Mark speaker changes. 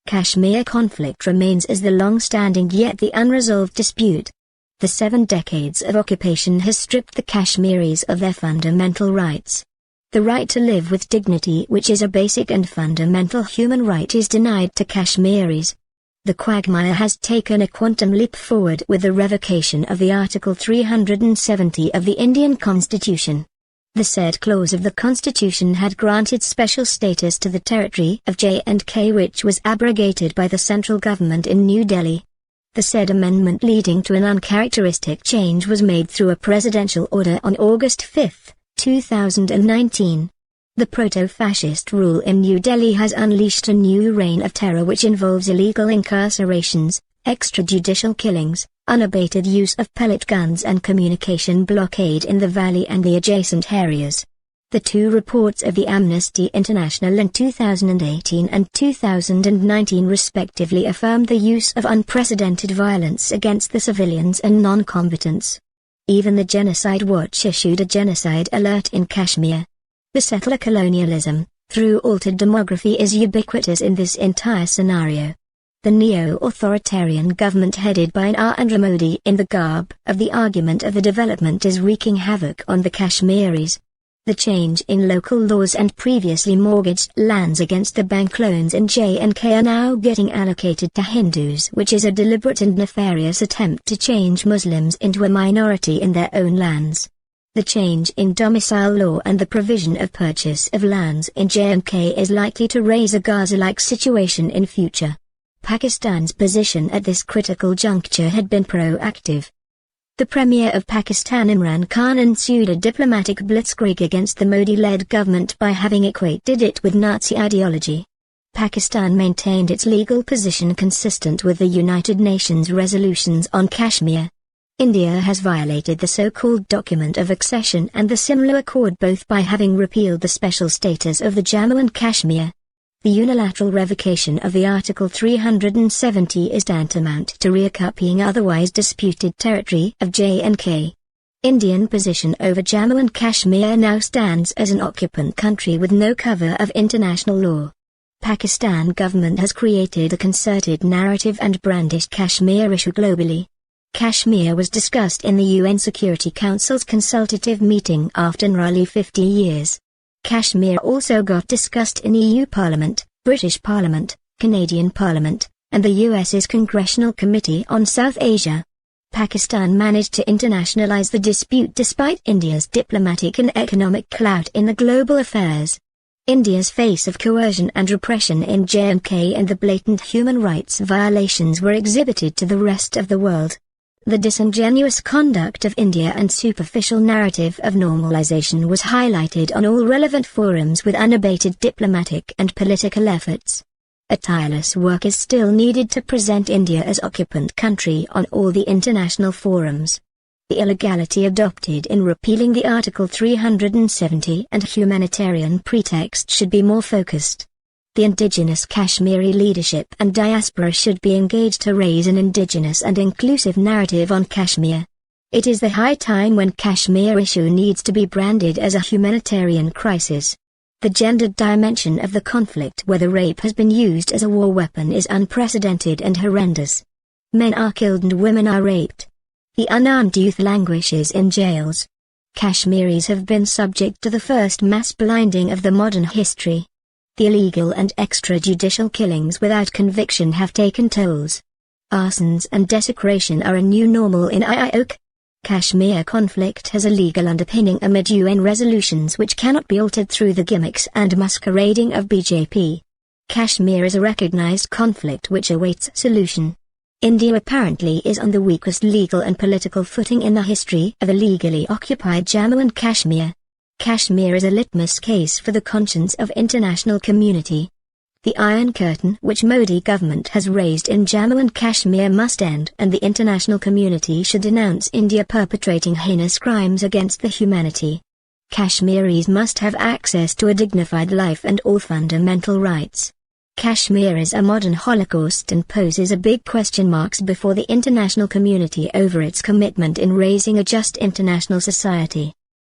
Speaker 1: Kashmir conflict remains as the long-standing yet the unresolved dispute. The 7 decades of occupation has stripped the Kashmiris of their fundamental rights. The right to live with dignity, which is a basic and fundamental human right, is denied to Kashmiris. The quagmire has taken a quantum leap forward with the revocation of the Article 370 of the Indian Constitution. The said clause of the Constitution had granted special status to the territory of J&K, which was abrogated by the central government in New Delhi. The said amendment, leading to an uncharacteristic change, was made through a presidential order on August 5, 2019. The proto-fascist rule in New Delhi has unleashed a new reign of terror which involves illegal incarcerations, extrajudicial killings, unabated use of pellet guns and communication blockade in the valley and the adjacent areas. The 2 reports of the Amnesty International in 2018 and 2019 respectively affirmed the use of unprecedented violence against the civilians and non-combatants. Even the Genocide Watch issued a genocide alert in Kashmir. The settler colonialism, through altered demography, is ubiquitous in this entire scenario. The neo-authoritarian government headed by Narendra Modi in the garb of the argument of the development is wreaking havoc on the Kashmiris. The change in local laws and previously mortgaged lands against the bank loans in J&K are now getting allocated to Hindus, which is a deliberate and nefarious attempt to change Muslims into a minority in their own lands. The change in domicile law and the provision of purchase of lands in J&K is likely to raise a Gaza-like situation in future. Pakistan's position at this critical juncture had been proactive. The Premier of Pakistan Imran Khan ensued a diplomatic blitzkrieg against the Modi-led government by having equated it with Nazi ideology. Pakistan maintained its legal position consistent with the United Nations resolutions on Kashmir. India has violated the so-called document of accession and the Simla Accord both by having repealed the special status of the Jammu and Kashmir. The unilateral revocation of the Article 370 is tantamount to reoccupying otherwise disputed territory of J&K. Indian position over Jammu and Kashmir now stands as an occupant country with no cover of international law. Pakistan government has created a concerted narrative and brandished Kashmir issue globally. Kashmir was discussed in the UN Security Council's consultative meeting after nearly 50 years. Kashmir also got discussed in EU Parliament, British Parliament, Canadian Parliament, and the US's Congressional Committee on South Asia. Pakistan managed to internationalize the dispute despite India's diplomatic and economic clout in the global affairs. India's face of coercion and repression in J&K and the blatant human rights violations were exhibited to the rest of the world. The disingenuous conduct of India and superficial narrative of normalization was highlighted on all relevant forums with unabated diplomatic and political efforts. A tireless work is still needed to present India as occupant country on all the international forums. The illegality adopted in repealing the Article 370 and humanitarian pretext should be more focused. The indigenous Kashmiri leadership and diaspora should be engaged to raise an indigenous and inclusive narrative on Kashmir. It is the high time when Kashmir issue needs to be branded as a humanitarian crisis. The gendered dimension of the conflict, whether rape has been used as a war weapon, is unprecedented and horrendous. Men are killed and women are raped. The unarmed youth languishes in jails. Kashmiris have been subject to the first mass blinding of the modern history. The illegal and extrajudicial killings without conviction have taken tolls. Arsons and desecration are a new normal in IIOC. Kashmir conflict has a legal underpinning amid UN resolutions which cannot be altered through the gimmicks and masquerading of BJP. Kashmir is a recognized conflict which awaits solution. India apparently is on the weakest legal and political footing in the history of illegally occupied Jammu and Kashmir. Kashmir is a litmus case for the conscience of international community. The Iron Curtain which Modi government has raised in Jammu and Kashmir must end, and the international community should denounce India perpetrating heinous crimes against the humanity. Kashmiris must have access to a dignified life and all fundamental rights. Kashmir is a modern Holocaust and poses a big question marks before the international community over its commitment in raising a just international society.